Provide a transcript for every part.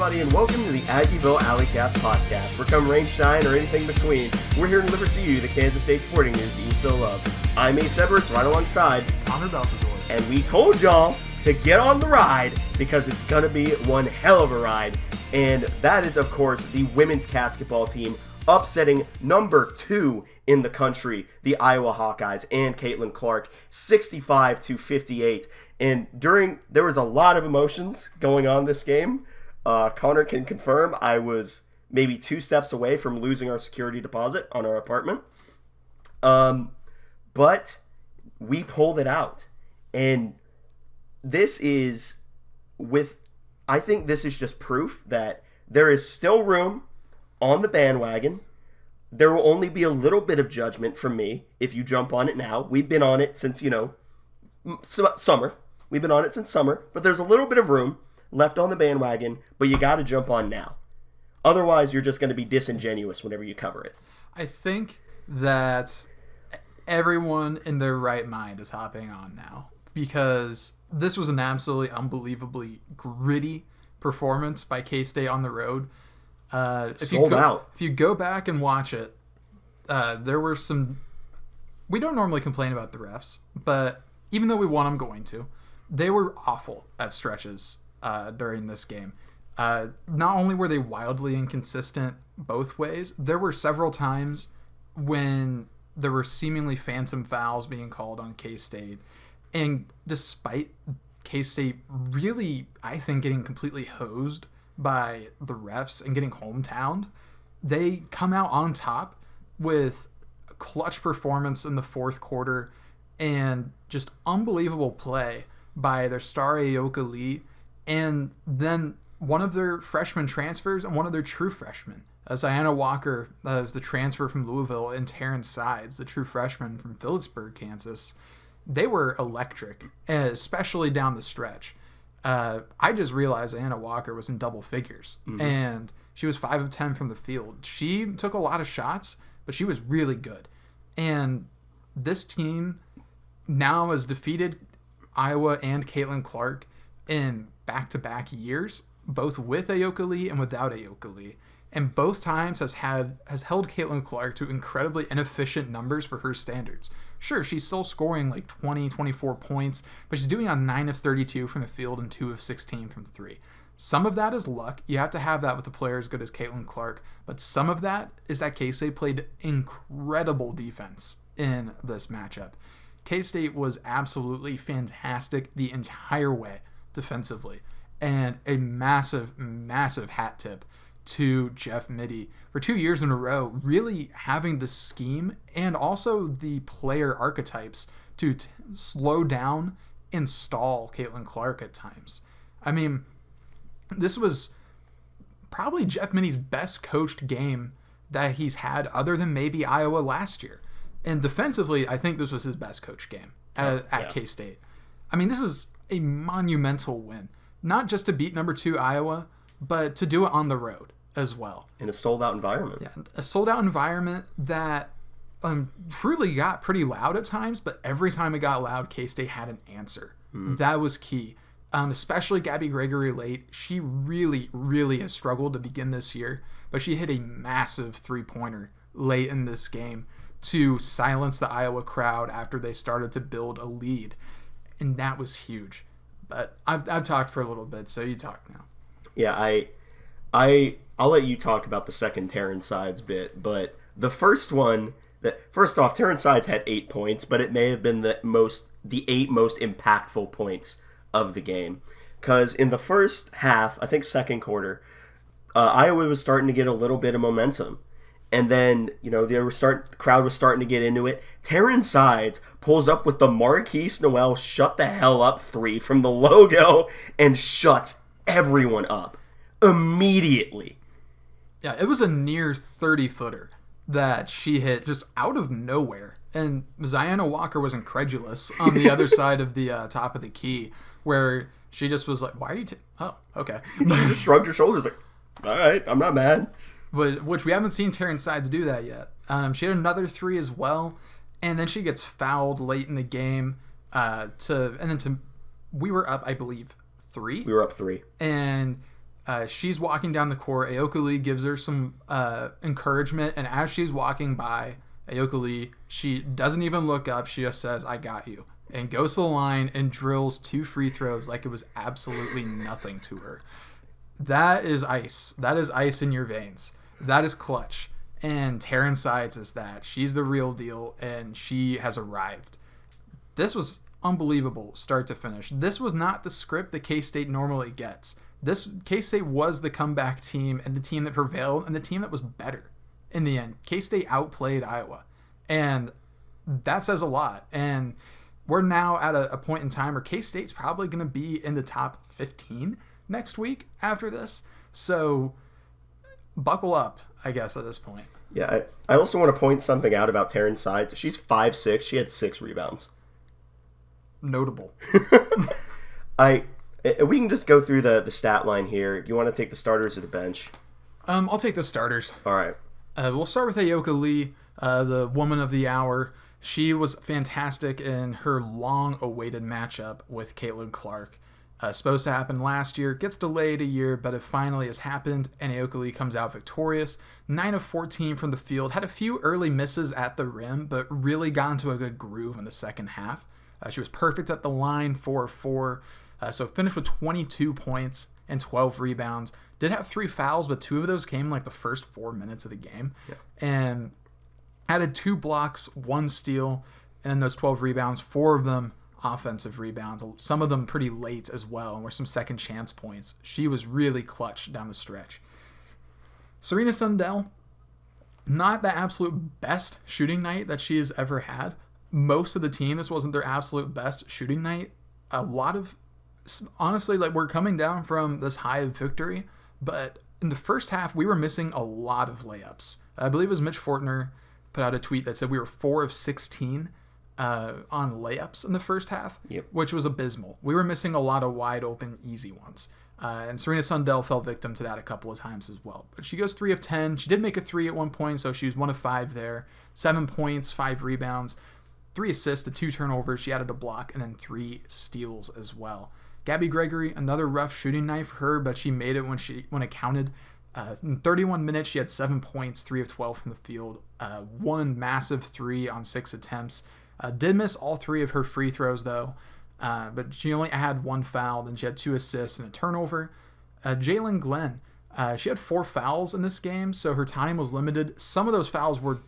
everybody, and welcome to the Aggieville Alleycats podcast. Where come rain, shine, or anything between, we're here to deliver to you the Kansas State sporting news that you so love. I'm Ace Edwards, right alongside Connor Baltazar. And we told y'all to get on the ride because it's going to be one hell of a ride. And that is, of course, the women's Catsketball team upsetting number 2 in the country, the Iowa Hawkeyes and Caitlin Clark, 65-58. And there was a lot of emotions going on this game. Connor can confirm I was maybe 2 steps away from losing our security deposit on our apartment. But we pulled it out. And I think this is just proof that there is still room on the bandwagon. There will only be a little bit of judgment from me if you jump on it now. We've been on it since, summer. We've been on it since summer, but there's a little bit of room left on the bandwagon, but you got to jump on now. Otherwise, you're just going to be disingenuous whenever you cover it. I think that everyone in their right mind is hopping on now because this was an absolutely unbelievably gritty performance by K-State on the road. Sold out. If you go back and watch it, there were some... We don't normally complain about the refs, but even though we won, I'm going to. They were awful at stretches during this game. Not only were they wildly inconsistent both ways, there were several times when there were seemingly phantom fouls being called on K-State. And despite K-State really, I think, getting completely hosed by the refs and getting hometowned, they come out on top with a clutch performance in the fourth quarter and just unbelievable play by their star Ayoka Lee, and then one of their freshman transfers and one of their true freshmen. Ziana Walker is the transfer from Louisville, and Terrence Sides, the true freshman from Phillipsburg, Kansas. They were electric, especially down the stretch. I just realized Ziana Walker was in double figures, and she was 5 of 10 from the field. She took a lot of shots, but she was really good. And this team now has defeated Iowa and Caitlin Clark in back-to-back years, both with Ayoka Lee and without Ayoka Lee. And both times has held Caitlin Clark to incredibly inefficient numbers for her standards. Sure, she's still scoring like 20, 24 points, but she's doing on 9 of 32 from the field and 2 of 16 from 3. Some of that is luck. You have to have that with a player as good as Caitlin Clark. But some of that is that K-State played incredible defense in this matchup. K-State was absolutely fantastic the entire way defensively. And a massive, massive hat tip to Jeff Mittie for 2 years in a row, really having the scheme and also the player archetypes to slow down and stall Caitlin Clark at times. I mean, this was probably Jeff Mittie's best coached game that he's had other than maybe Iowa last year. And defensively, I think this was his best coached game at K-State. I mean, this is a monumental win. Not just to beat number 2 Iowa, but to do it on the road as well. In a sold-out environment. Yeah, a sold-out environment that truly got pretty loud at times, but every time it got loud, K-State had an answer. That was key. Especially Gabby Gregory late. She really, really has struggled to begin this year, but she hit a massive three-pointer late in this game to silence the Iowa crowd after they started to build a lead. And that was huge. But I've talked for a little bit, so you talk now. Yeah, I'll let you talk about the second Terrence Sides bit, but the first one, first off, Terrence Sides had 8 points, but it may have been the 8 most impactful points of the game. Because in the first half, I think second quarter, Iowa was starting to get a little bit of momentum. And then, the crowd was starting to get into it. Terrence Sides pulls up with the Marquise Noel shut the hell up 3 from the logo and shuts everyone up immediately. Yeah, it was a near 30-footer that she hit just out of nowhere. And Ziana Walker was incredulous on the other side of the top of the key, where she just was like, why are you... Oh, okay. She just shrugged her shoulders like, all right, I'm not mad. Which we haven't seen Terrence Sides do that yet. She had another 3 as well, and then she gets fouled late in the game. We were up, I believe, 3. We were up 3. And She's walking down the court. Aoka Lee gives her some encouragement, and as she's walking by Aoka Lee, she doesn't even look up. She just says, "I got you," and goes to the line and drills 2 free throws like it was absolutely nothing to her. That is ice. That is ice in your veins. That is clutch. And Taryn Sides is that. She's the real deal, and she has arrived. This was unbelievable start to finish. This was not the script that K-State normally gets. This K-State was the comeback team and the team that prevailed and the team that was better in the end. K-State outplayed Iowa, and that says a lot. And we're now at a point in time where K-State's probably going to be in the top 15 next week after this. So buckle up, I guess, at this point. Yeah, I also want to point something out about Taryn Sides. She's 5'6". She had 6 rebounds. Notable. We can just go through the stat line here. Do you want to take the starters or the bench? I'll take the starters. All right. We'll start with Aoka Lee, the woman of the hour. She was fantastic in her long-awaited matchup with Caitlin Clark. Supposed to happen last year, gets delayed a year, but it finally has happened, and Aoka Lee comes out victorious. 9 of 14 from the field, had a few early misses at the rim, but really got into a good groove in the second half. She was perfect at the line, 4 of 4, so finished with 22 points and 12 rebounds. Did have 3 fouls, but 2 of those came in like the first 4 minutes of the game. Yeah. And added 2 blocks, 1 steal, and those 12 rebounds, 4 of them offensive rebounds, some of them pretty late as well, and were some second chance points. She was really clutch down the stretch. Serena Sundell, not the absolute best shooting night that she has ever had. Most of the team, this wasn't their absolute best shooting night. A lot of, honestly, like, we're coming down from this high of victory, but in the first half, we were missing a lot of layups. I believe it was Mitch Fortner put out a tweet that said we were 4 of 16 on layups in the first half, which was abysmal. We were missing a lot of wide open, easy ones. And Serena Sundell fell victim to that a couple of times as well. But she goes 3 of 10. She did make a 3 at one point, so she was 1 of 5 there. 7 points, 5 rebounds, 3 assists to 2 turnovers. She added a block and then 3 steals as well. Gabby Gregory, another rough shooting night for her, but she made it when it counted. In 31 minutes, she had 7 points, 3 of 12 from the field, 1 massive 3 on 6 attempts. Did miss all 3 of her free throws, though, but she only had 1 foul. Then she had 2 assists and a turnover. Jalen Glenn, she had 4 fouls in this game, so her time was limited. Some of those fouls were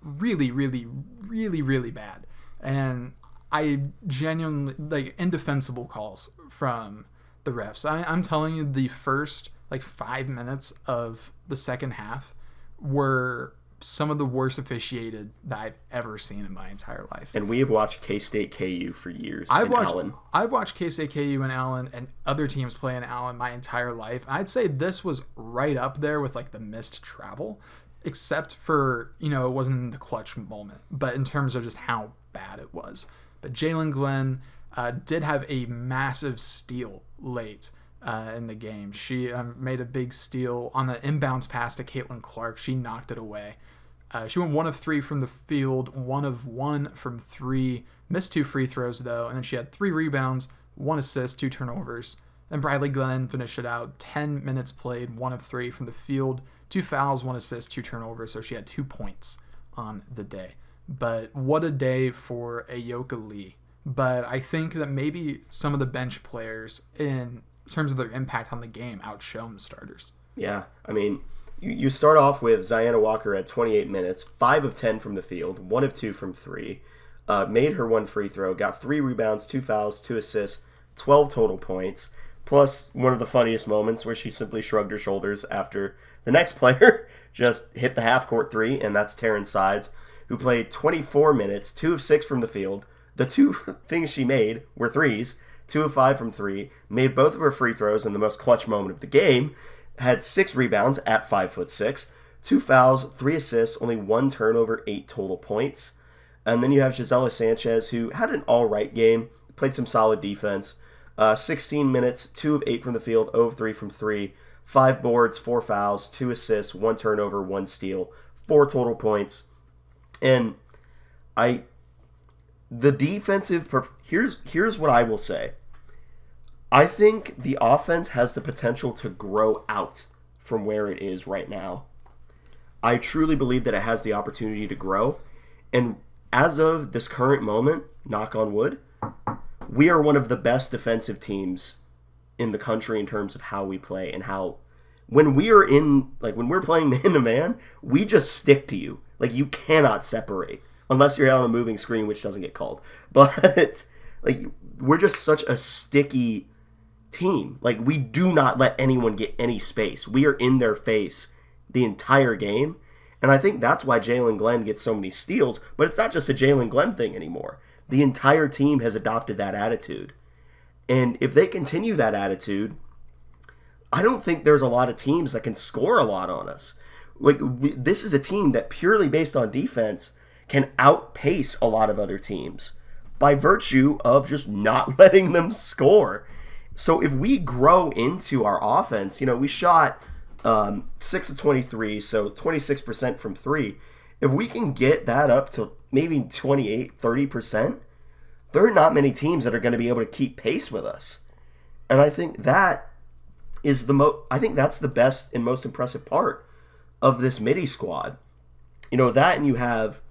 really, really, really, really bad. And I genuinely, like, indefensible calls from the refs. I'm telling you, the first, 5 minutes of the second half were some of the worst officiated that I've ever seen in my entire life. And we have watched K-State KU for years. I've watched K-State KU and Allen and other teams play in Allen my entire life. I'd say this was right up there with the missed travel, except for, it wasn't in the clutch moment, but in terms of just how bad it was. But Jalen Glenn did have a massive steal late in the game. She made a big steal on the inbounds pass to Caitlin Clark. She knocked it away. She went 1 of 3 from the field, 1 of 1 from 3, missed 2 free throws though, and then she had 3 rebounds, 1 assist, 2 turnovers. Then Briley Glenn finished it out, 10 minutes played, 1 of 3 from the field, 2 fouls, 1 assist, 2 turnovers, so she had 2 points on the day. But what a day for Aoka Lee. But I think that maybe some of the bench players, in terms of their impact on the game, outshone the starters. Yeah, I mean, you start off with Ziana Walker at 28 minutes, 5 of 10 from the field, 1 of 2 from 3, made her 1 free throw, got 3 rebounds, 2 fouls, 2 assists, 12 total points, plus one of the funniest moments where she simply shrugged her shoulders after the next player just hit the half-court 3, and that's Taryn Sides, who played 24 minutes, 2 of 6 from the field. The 2 things she made were threes, 2 of 5 from 3, made both of her free throws in the most clutch moment of the game, had 6 rebounds at 5'6", 2 fouls, 3 assists, only 1 turnover, 8 total points. And then you have Gisela Sanchez, who had an all-right game, played some solid defense, 16 minutes, 2 of 8 from the field, 0 of 3 from 3, 5 boards, 4 fouls, 2 assists, 1 turnover, 1 steal, 4 total points. And the defensive, here's what I will say. I think the offense has the potential to grow out from where it is right now. I truly believe that it has the opportunity to grow. And as of this current moment, knock on wood, we are one of the best defensive teams in the country in terms of how we play and how when we're playing man to man, we just stick to you. Like, you cannot separate unless you're out on a moving screen, which doesn't get called. But like, we're just such a sticky team. Like, we do not let anyone get any space. We are in their face the entire game. And I think that's why Jalen Glenn gets so many steals. But it's not just a Jalen Glenn thing anymore. The entire team has adopted that attitude. And if they continue that attitude, I don't think there's a lot of teams that can score a lot on us. Like, this is a team that purely based on defense can outpace a lot of other teams by virtue of just not letting them score. So if we grow into our offense, we shot 6 of 23, so 26% from 3. If we can get that up to maybe 28, 30%, there are not many teams that are going to be able to keep pace with us. And I think that is I think that's the best and most impressive part of this midi squad. That, and you have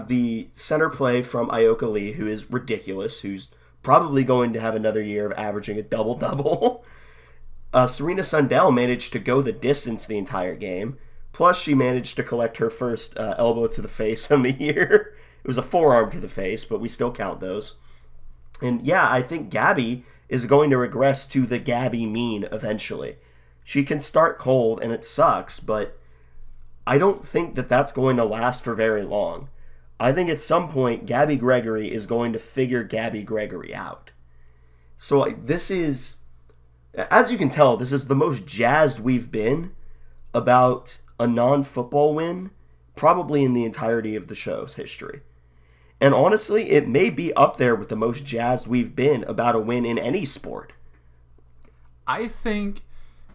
the center play from Ioka Lee, who is ridiculous, who's probably going to have another year of averaging a double-double. Serena Sundell managed to go the distance the entire game. Plus, she managed to collect her first elbow to the face in the year. It was a forearm to the face, but we still count those. And yeah, I think Gabby is going to regress to the Gabby mean eventually. She can start cold, and it sucks, but I don't think that that's going to last for very long. I think at some point, Gabby Gregory is going to figure Gabby Gregory out. So this is, as you can tell, this is the most jazzed we've been about a non-football win probably in the entirety of the show's history. And honestly, it may be up there with the most jazzed we've been about a win in any sport. I think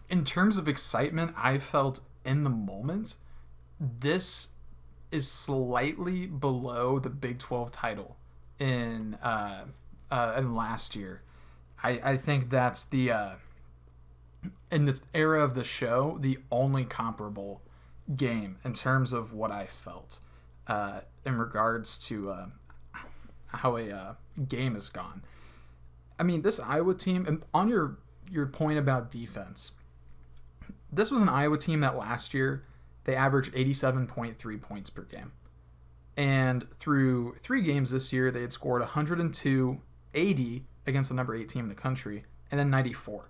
in terms of excitement I felt in the moment, this is slightly below the Big 12 title in last year. I think that's the in this era of the show, the only comparable game in terms of what I felt in regards to how a game has gone. I mean, this Iowa team, and on your point about defense, this was an Iowa team that last year they averaged 87.3 points per game. And through 3 games this year, they had scored 102, 80 against the number 8 team in the country, and then 94.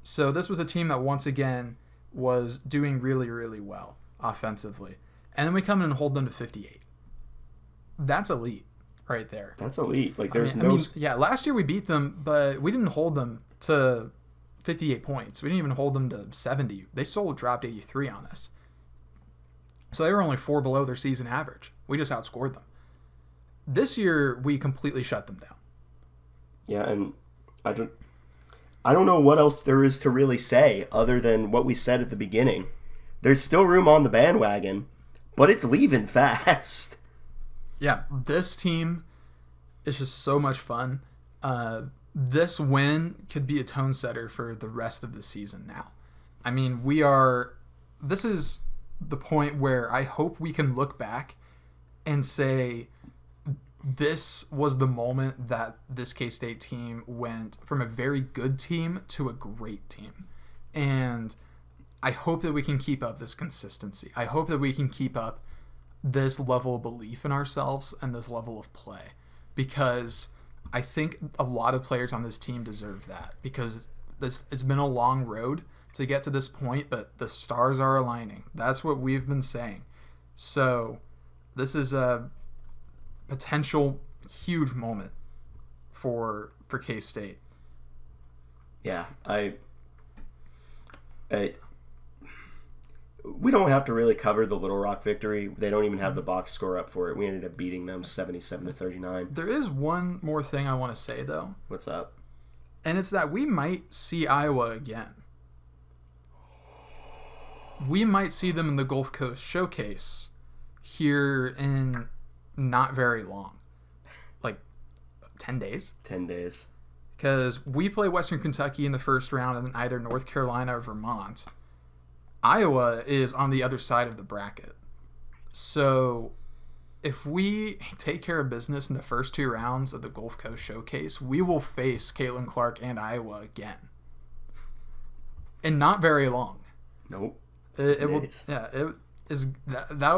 So this was a team that once again was doing really, really well offensively. And then we come in and hold them to 58. That's elite right there. That's elite. Like, there's last year we beat them, but we didn't hold them to 58 points. We didn't even hold them to 70. They still dropped 83 on us. So they were only 4 below their season average. We just outscored them. This year, we completely shut them down. Yeah, and I don't know what else there is to really say other than what we said at the beginning. There's still room on the bandwagon, but it's leaving fast. Yeah, this team is just so much fun. This win could be a tone setter for the rest of the season now. I mean, this is the point where I hope we can look back and say this was the moment that this K-State team went from a very good team to a great team. And I hope that we can keep up this consistency. I hope that we can keep up this level of belief in ourselves and this level of play, because I think a lot of players on this team deserve that, because it's been a long road to get to this point, but the stars are aligning. That's what we've been saying. So this is a potential huge moment for K-State. Yeah, we don't have to really cover the Little Rock victory. They don't even have the box score up for it. We ended up beating them 77-39. There is one more thing I want to say, though. What's up? And it's that we might see Iowa again. We might see them in the Gulf Coast Showcase here in not very long. Like 10 days? 10 days. because we play Western Kentucky in the first round and then either North Carolina or Vermont. Iowa is on the other side of the bracket. So if we take care of business in the first 2 rounds of the Gulf Coast Showcase, we will face Caitlin Clark and Iowa again. And not very long. Nope. That'll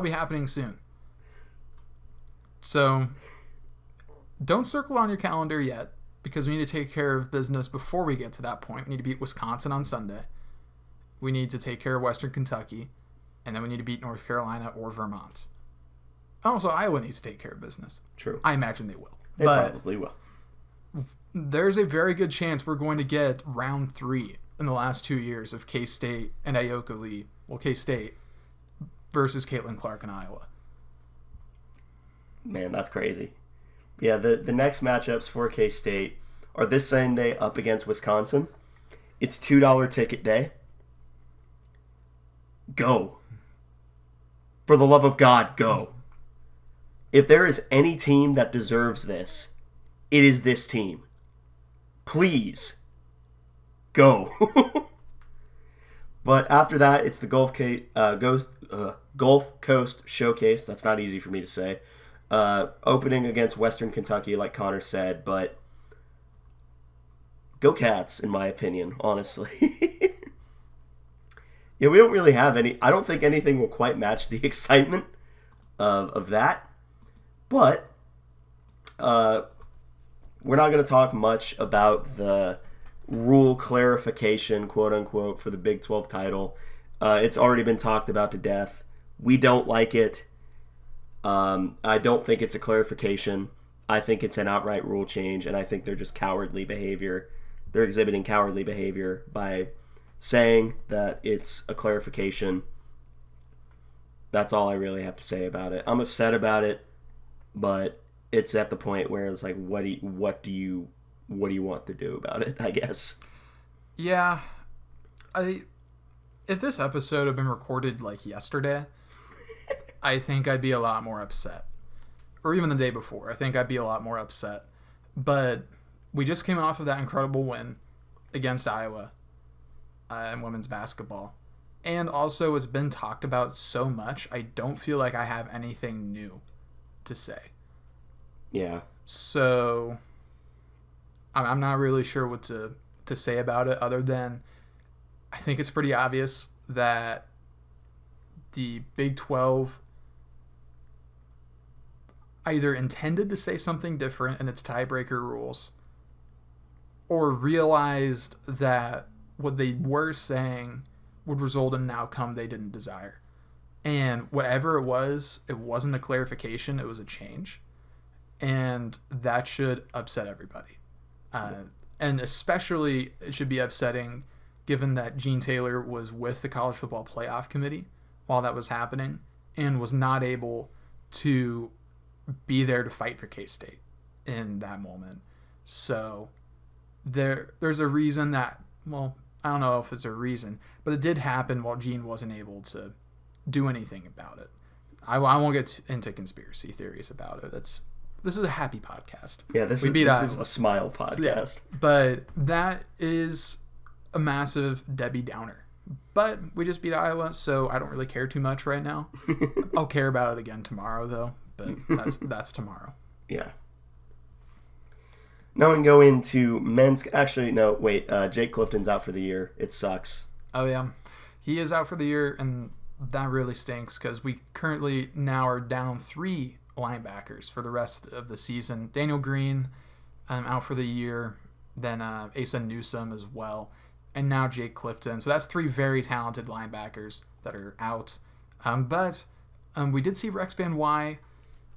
be happening soon. So don't circle on your calendar yet, because we need to take care of business before we get to that point. We need to beat Wisconsin on Sunday. We need to take care of Western Kentucky, and then we need to beat North Carolina or Vermont. Also, Iowa needs to take care of business. True. I imagine they will. They probably will. There's a very good chance we're going to get round 3 in the last 2 years of K-State and Aoka Lee. Well, K-State versus Caitlin Clark in Iowa. Man, that's crazy. Yeah, the next matchups for K-State are this Sunday up against Wisconsin. It's $2 ticket day. Go. For the love of God, go. If there is any team that deserves this, it is this team. Please, go. But after that, it's the Gulf Coast Showcase. That's not easy for me to say. Opening against Western Kentucky, like Connor said, but go Cats, in my opinion, honestly. Yeah, we don't really have any. I don't think anything will quite match the excitement of that. But we're not going to talk much about the rule clarification, quote unquote, for the Big 12 title. It's already been talked about to death. We don't like it. I don't think it's a clarification. I think it's an outright rule change, and I think they're just cowardly behavior. They're exhibiting cowardly behavior by saying that it's a clarification. That's all I really have to say about it. I'm upset about it, but it's at the point where it's like, what do you want to do about it, I guess. Yeah. If this episode had been recorded like yesterday, I think I'd be a lot more upset. Or even the day before, I think I'd be a lot more upset. But we just came off of that incredible win against Iowa in women's basketball. And also, it's been talked about so much, I don't feel like I have anything new to say. Yeah. So, I'm not really sure what to say about it, other than I think it's pretty obvious that the Big 12 either intended to say something different in its tiebreaker rules, or realized that what they were saying would result in an outcome they didn't desire. And whatever it wasn't a clarification, it was a change. And that should upset everybody. And especially it should be upsetting given that Gene Taylor was with the College Football Playoff Committee while that was happening and was not able to be there to fight for K-State in that moment. So there's a reason that, well, I don't know if it's a reason, but it did happen while Gene wasn't able to do anything about it. I won't get into conspiracy theories about it. This is a happy podcast. Yeah, this is a smile podcast. So, yeah, but that is a massive Debbie Downer. But we just beat Iowa, so I don't really care too much right now. I'll care about it again tomorrow, though. But that's tomorrow. Yeah. Now we can go into men's... Actually, no, wait. Jake Clifton's out for the year. It sucks. Oh, yeah. He is out for the year, and that really stinks because we currently now are down 3 linebackers for the rest of the season. Daniel Green out for the year, then Asa Newsome as well, and now Jake Clifton. So that's 3 very talented linebackers that are out. But we did see Rex Van Wy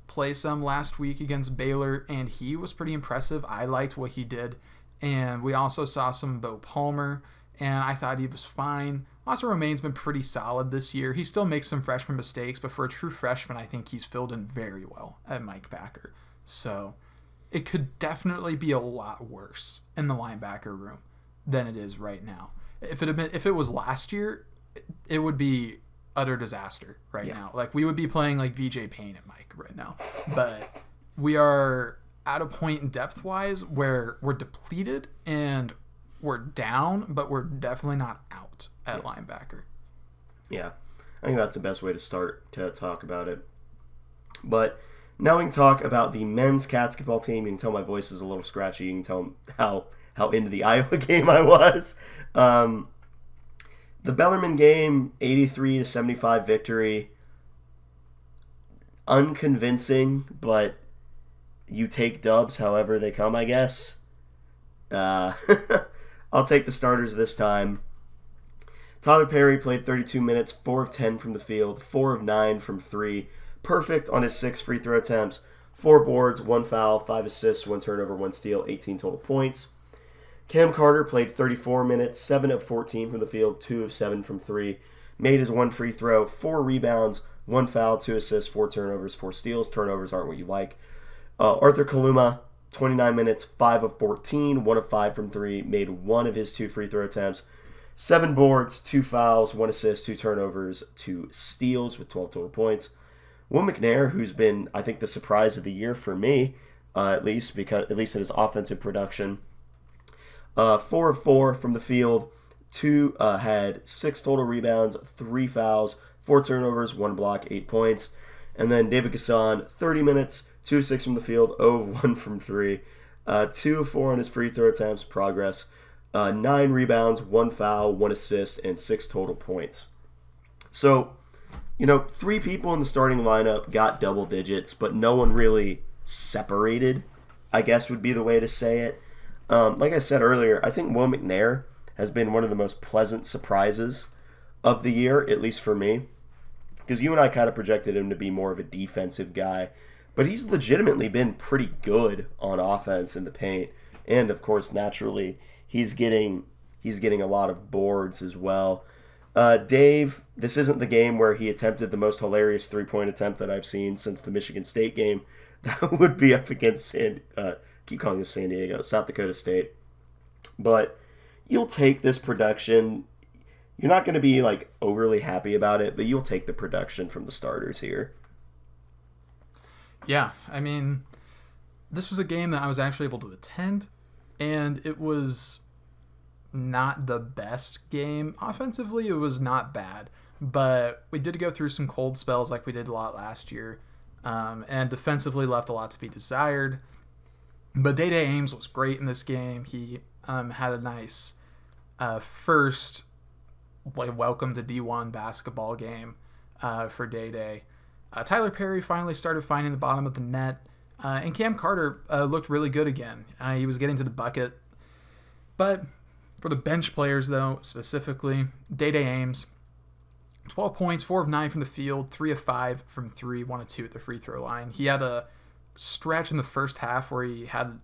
play some last week against Baylor, and he was pretty impressive. I liked what he did. And we also saw some Bo Palmer, and I thought he was fine. Austin Romaine's been pretty solid this year. He still makes some freshman mistakes, but for a true freshman, I think he's filled in very well at Mike Backer. So it could definitely be a lot worse in the linebacker room than it is right now. If it was last year, it would be utter disaster right now. Like, we would be playing like VJ Payne at Mike right now. But we are at a point depth-wise where we're depleted and we're down, but we're definitely not out at linebacker. Yeah, I think that's the best way to start to talk about it. But now we can talk about the men's Catsketball team. You can tell my voice is a little scratchy. You can tell how into the Iowa game I was. The Bellarmine game, 83-75 victory. Unconvincing, but you take dubs however they come, I guess. I'll take the starters this time. Tyler Perry played 32 minutes, 4 of 10 from the field, 4 of 9 from 3. Perfect on his 6 free throw attempts, 4 boards, 1 foul, 5 assists, 1 turnover, 1 steal, 18 total points. Cam Carter played 34 minutes, 7 of 14 from the field, 2 of 7 from 3. Made his 1 free throw, 4 rebounds, 1 foul, 2 assists, 4 turnovers, 4 steals. Turnovers aren't what you like. Arthur Kaluma, 29 minutes, 5 of 14, 1 of 5 from 3. Made 1 of his 2 free throw attempts. 7 boards, 2 fouls, 1 assist, 2 turnovers, 2 steals with 12 total points. Will McNair, who's been, I think, the surprise of the year for me, at least in his offensive production. 4 of 4 from the field. 2 had 6 total rebounds, 3 fouls, 4 turnovers, 1 block, 8 points. And then David Gasson, 30 minutes, 2 of 6 from the field, 0 of 1 from 3. 2 of 4 on his free throw attempts, progress. 9 rebounds, 1 foul, 1 assist, and 6 total points. So, 3 people in the starting lineup got double digits, but no one really separated, I guess would be the way to say it. Like I said earlier, I think Will McNair has been one of the most pleasant surprises of the year, at least for me, because you and I kind of projected him to be more of a defensive guy, but he's legitimately been pretty good on offense in the paint, and of course, naturally, he's getting a lot of boards as well. Dave, this isn't the game where he attempted the most hilarious three-point attempt that I've seen since the Michigan State game. That would be up against keep calling it San Diego, South Dakota State. But you'll take this production. You're not going to be overly happy about it, but you'll take the production from the starters here. Yeah, I mean, this was a game that I was actually able to attend, and it was not the best game. Offensively, it was not bad, but we did go through some cold spells like we did a lot last year, and defensively left a lot to be desired. But Day-Day Ames was great in this game. He had a nice first welcome to D1 basketball game for Day-Day. Tyler Perry finally started finding the bottom of the net, and Cam Carter looked really good again. He was getting to the bucket. But for the bench players, though, specifically, Day-Day Ames, 12 points, 4 of 9 from the field, 3 of 5 from 3, 1 of 2 at the free throw line. He had a stretch in the first half where he had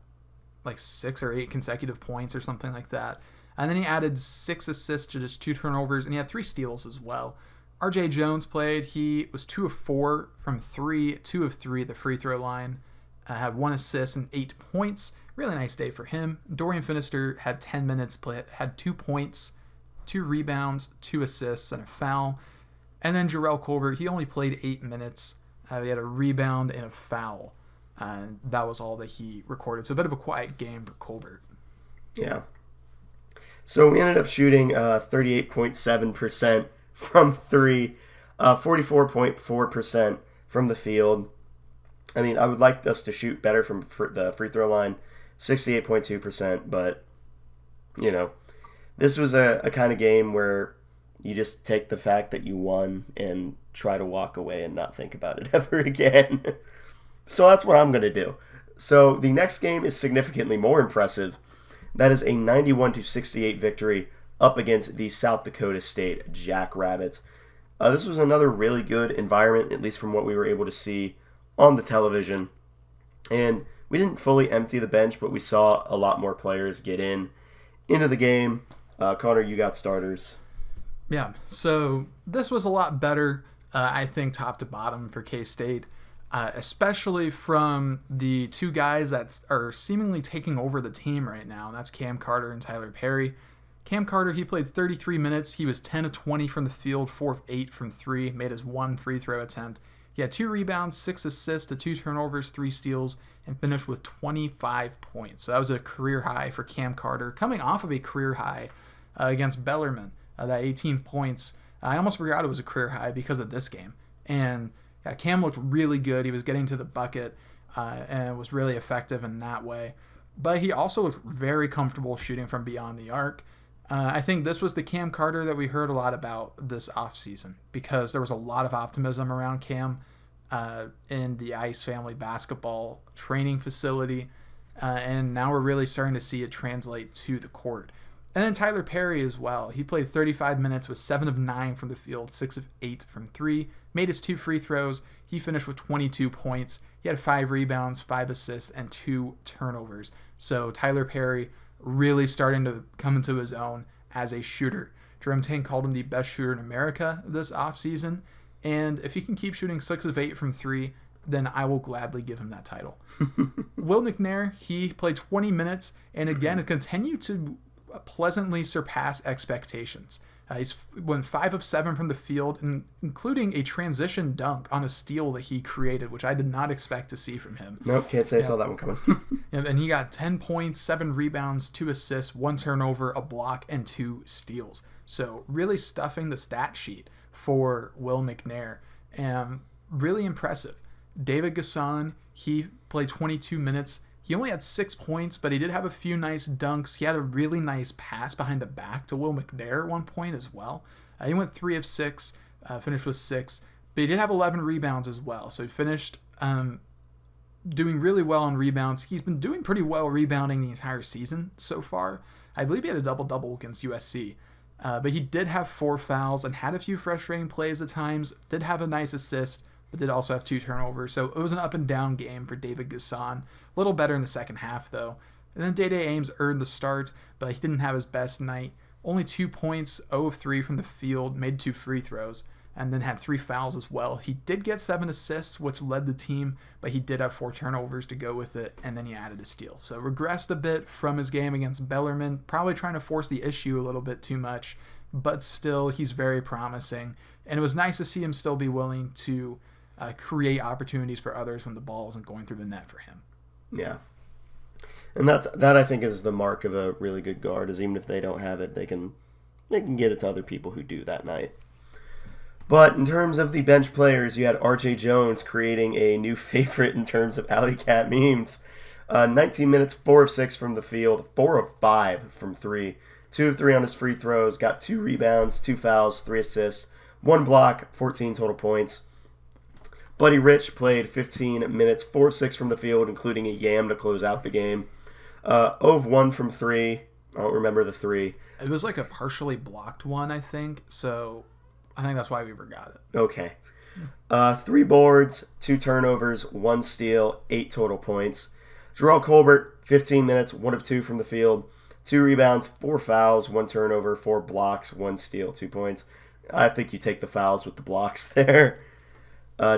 6 or 8 consecutive points or something like that. And then he added 6 assists to just 2 turnovers, and he had 3 steals as well. RJ Jones played. He was 2 of 4 from 3, 2 of 3 at the free throw line. Had 1 assist and 8 points. Really nice day for him. Dorian Finister had 10 minutes, had 2 points, 2 rebounds, 2 assists, and a foul. And then Jarrell Colbert, he only played 8 minutes. He had a rebound and a foul. And that was all that he recorded. So a bit of a quiet game for Colbert. Yeah. So we ended up shooting 38.7% from 3, 44.4% from the field. I mean, I would like us to shoot better from the free throw line, 68.2%, but, this was a kind of game where you just take the fact that you won and try to walk away and not think about it ever again. So that's what I'm going to do. So the next game is significantly more impressive. That is a 91-68 victory up against the South Dakota State Jackrabbits. This was another really good environment, at least from what we were able to see on the television. And we didn't fully empty the bench, but we saw a lot more players get into the game. Connor, you got starters. Yeah, so this was a lot better, I think, top to bottom for K-State, especially from the 2 guys that are seemingly taking over the team right now, and that's Cam Carter and Tyler Perry. Cam Carter, he played 33 minutes. He was 10 of 20 from the field, 4 of 8 from 3, made his 1 free throw attempt, He had 2 rebounds, 6 assists, to 2 turnovers, 3 steals, and finished with 25 points. So that was a career high for Cam Carter, coming off of a career high against Bellarmine. That 18 points, I almost forgot it was a career high because of this game. And Cam looked really good. He was getting to the bucket and was really effective in that way. But he also looked very comfortable shooting from beyond the arc. I think this was the Cam Carter that we heard a lot about this offseason because there was a lot of optimism around Cam in the Ice Family Basketball training facility. And now we're really starting to see it translate to the court. And then Tyler Perry as well. He played 35 minutes with 7 of 9 from the field, 6 of 8 from 3, made his 2 free throws. He finished with 22 points. He had 5 rebounds, 5 assists, and 2 turnovers. So Tyler Perry really starting to come into his own as a shooter. Jerome Tang called him the best shooter in America this offseason. And if he can keep shooting 6 of 8 from 3, then I will gladly give him that title. Will McNair, he played 20 minutes and again continued to pleasantly surpass expectations. He's went 5 of 7 from the field, including a transition dunk on a steal that he created, which I did not expect to see from him. Nope, can't say I saw that one coming. And he got 10 points, 7 rebounds, 2 assists, 1 turnover, a block, and 2 steals. So really stuffing the stat sheet for Will McNair. And really impressive. David Gasson, he played 22 minutes. He only had 6 points, but he did have a few nice dunks. He had a really nice pass behind the back to Will McNair at one point as well. He went 3 of 6, finished with 6, but he did have 11 rebounds as well. So he finished doing really well on rebounds. He's been doing pretty well rebounding the entire season so far. I believe he had a double-double against USC. But he did have 4 fouls and had a few frustrating plays at times. Did have a nice assist, but did also have 2 turnovers. So it was an up-and-down game for David Gasson. A little better in the second half, though. And then Day-Day Ames earned the start, but he didn't have his best night. Only 2 points, 0 of 3 from the field, made 2 free throws, and then had 3 fouls as well. He did get 7 assists, which led the team, but he did have 4 turnovers to go with it, and then he added a steal. So regressed a bit from his game against Bellarmine, probably trying to force the issue a little bit too much, but still, he's very promising. And it was nice to see him still be willing to create opportunities for others when the ball isn't going through the net for him. Yeah. And that I think is the mark of a really good guard, is even if they don't have it, they can get it to other people who do that night. But in terms of the bench players, you had RJ Jones creating a new favorite in terms of Alleycat memes. 19 minutes, 4 of 6 from the field, 4 of 5 from 3, 2 of 3 on his free throws, got 2 rebounds, 2 fouls, 3 assists, 1 block, 14 total points. Buddy Rich played 15 minutes, 4 of 6 from the field, including a yam to close out the game. 0 of 1 from 3. I don't remember the 3. It was like a partially blocked one, I think. So I think that's why we forgot it. Okay. 3 boards, 2 turnovers, 1 steal, 8 total points. Jarrell Colbert, 15 minutes, 1 of 2 from the field, 2 rebounds, 4 fouls, 1 turnover, 4 blocks, 1 steal, 2 points. I think you take the fouls with the blocks there.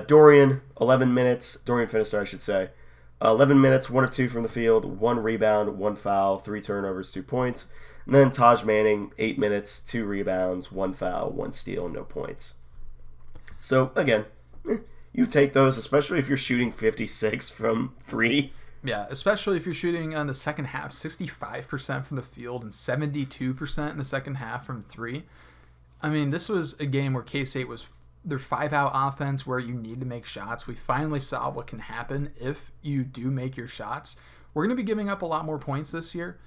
Dorian, 11 minutes. Dorian Finistar, I should say. 11 minutes, 1 of 2 from the field, 1 rebound, 1 foul, 3 turnovers, 2 points. And then Taj Manning, 8 minutes, 2 rebounds, 1 foul, 1 steal, no points. So, again, you take those, especially if you're shooting 56 from 3. Yeah, especially if you're shooting in the second half, 65% from the field and 72% in the second half from 3. I mean, this was a game where K-State was their 5-out offense where you need to make shots. We finally saw what can happen if you do make your shots. We're going to be giving up a lot more points this year,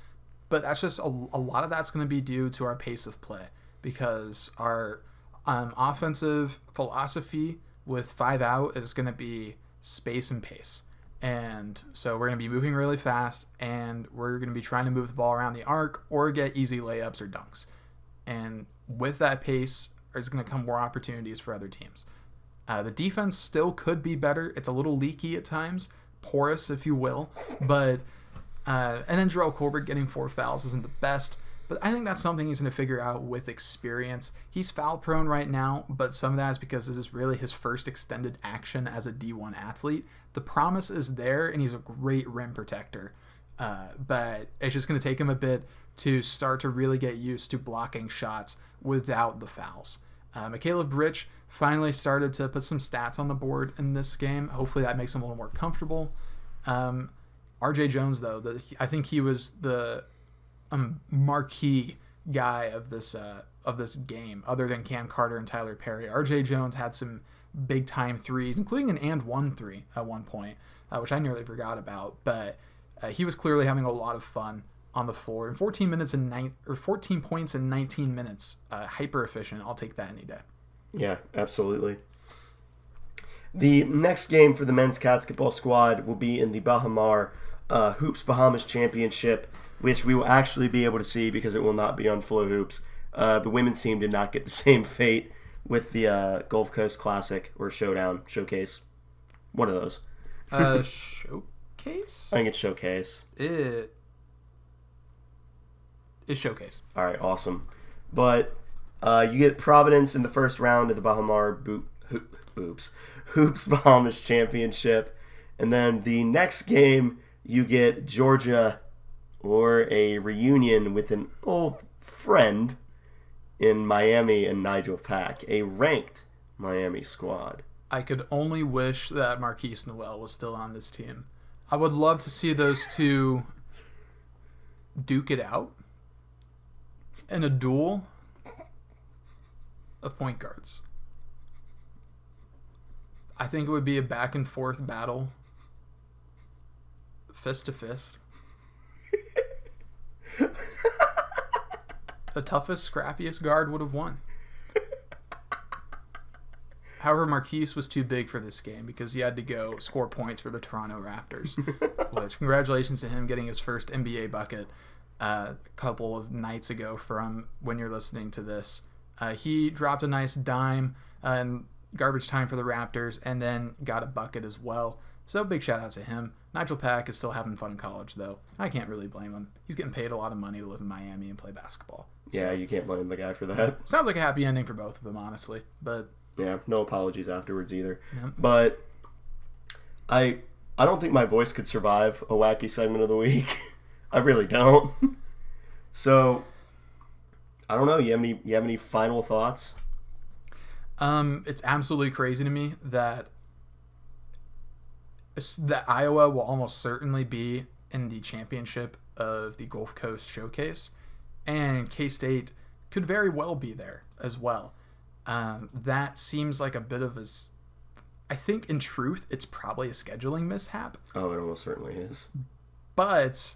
but that's just a lot of that's going to be due to our pace of play because our offensive philosophy with 5-out is going to be space and pace. And so we're going to be moving really fast, and we're going to be trying to move the ball around the arc or get easy layups or dunks. And with that pace, there's going to come more opportunities for other teams. The defense still could be better. It's a little leaky at times, porous, if you will. But and then Jarrell Colbert getting 4 fouls isn't the best. But I think that's something he's going to figure out with experience. He's foul prone right now, but some of that is because this is really his first extended action as a D1 athlete. The promise is there, and he's a great rim protector. But it's just going to take him a bit to start to really get used to blocking shots without the fouls. Michaela Britch finally started to put some stats on the board in this game. Hopefully that makes him a little more comfortable. RJ Jones, though, I think he was the marquee guy of this game, other than Cam Carter and Tyler Perry. RJ Jones had some big time threes, including an and one three at one point, which I nearly forgot about. But he was clearly having a lot of fun on the floor. And 14 points in 19 minutes, hyper efficient. I'll take that any day. Yeah, absolutely. The next game for the men's Catsketball squad will be in the Bahamar Hoops Bahamas Championship, which we will actually be able to see because it will not be on Flow Hoops. The women's team did not get the same fate with the Gulf Coast Classic or Showcase. One of those. Showcase? I think it's Showcase. It is Showcase. All right, awesome. But you get Providence in the first round of the Bahamar Hoops Bahamas Championship. And then the next game, you get Georgia or a reunion with an old friend in Miami and Nigel Pack, a ranked Miami squad. I could only wish that Marquise Noel was still on this team. I would love to see those two duke it out in a duel of point guards. I think it would be a back and forth battle, fist to fist. The toughest, scrappiest guard would have won. However, Marquise was too big for this game because he had to go score points for the Toronto Raptors. Which, congratulations to him getting his first NBA bucket a couple of nights ago from when you're listening to this. He dropped a nice dime in garbage time for the Raptors and then got a bucket as well. So big shout out to him. Nigel Pack is still having fun in college, though. I can't really blame him. He's getting paid a lot of money to live in Miami and play basketball. Yeah, you can't blame the guy for that. Sounds like a happy ending for both of them, honestly. But yeah, no apologies afterwards either. Yeah. But I don't think my voice could survive a wacky segment of the week. I really don't. So I don't know. You have any final thoughts? It's absolutely crazy to me that Iowa will almost certainly be in the championship of the Gulf Coast Showcase, and K-State could very well be there as well. That seems like a bit of I think in truth, it's probably a scheduling mishap. Oh, it almost certainly is. But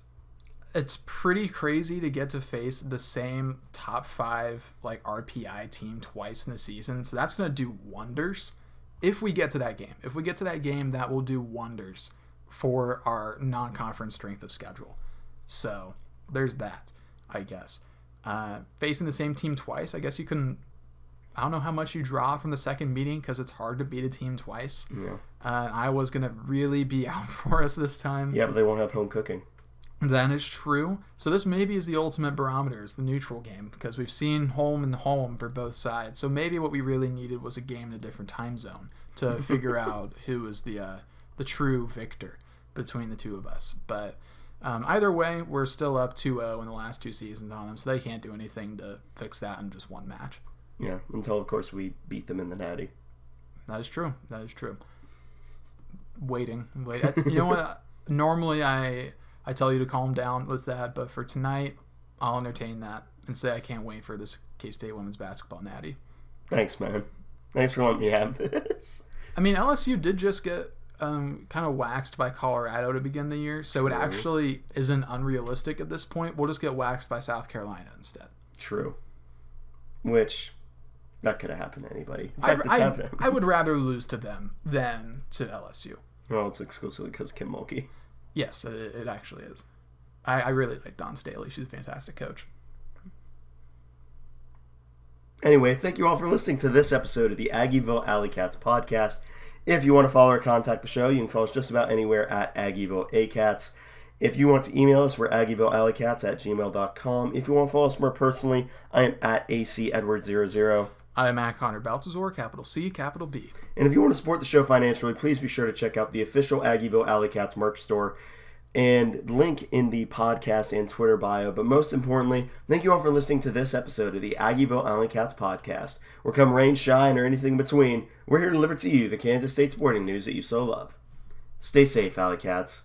it's pretty crazy to get to face the same top 5 like RPI team twice in the season. So that's going to do wonders if we get to that game. If we get to that game, that will do wonders for our non-conference strength of schedule. So there's that, I guess. Facing the same team twice, I guess you can... I don't know how much you draw from the second meeting because it's hard to beat a team twice. Yeah. Iowa's going to really be out for us this time. Yeah, but they won't have home cooking. That is true. So this maybe is the ultimate barometer, is the neutral game, because we've seen home and home for both sides. So maybe what we really needed was a game in a different time zone to figure out who was the true victor between the two of us. But either way, we're still up 2-0 in the last 2 seasons on them, so they can't do anything to fix that in just one match. Yeah, until, of course, we beat them in the Natty. That is true. Waiting. You know what? Normally I tell you to calm down with that, but for tonight, I'll entertain that and say I can't wait for this K-State women's basketball natty. Thanks, man. Thanks for letting me have this. I mean, LSU did just get kind of waxed by Colorado to begin the year, so it actually isn't unrealistic at this point. We'll just get waxed by South Carolina instead. True. Which, that could have happened to anybody. In fact, it's happening. I would rather lose to them than to LSU. Well, it's exclusively because of Kim Mulkey. Yes, it actually is. I really like Dawn Staley. She's a fantastic coach. Anyway, thank you all for listening to this episode of the Aggieville Alleycats podcast. If you want to follow or contact the show, you can follow us just about anywhere at Aggieville Alleycats. If you want to email us, we're AggievilleAlleycats@gmail.com. If you want to follow us more personally, I am at ACEdward00. I am at Connor Baltazar, capital C, capital B. And if you want to support the show financially, please be sure to check out the official Aggieville Alleycats merch store and link in the podcast and Twitter bio. But most importantly, thank you all for listening to this episode of the Aggieville Alleycats podcast. Where come rain, shine, or anything in between, we're here to deliver to you the Kansas State sporting news that you so love. Stay safe, Alleycats.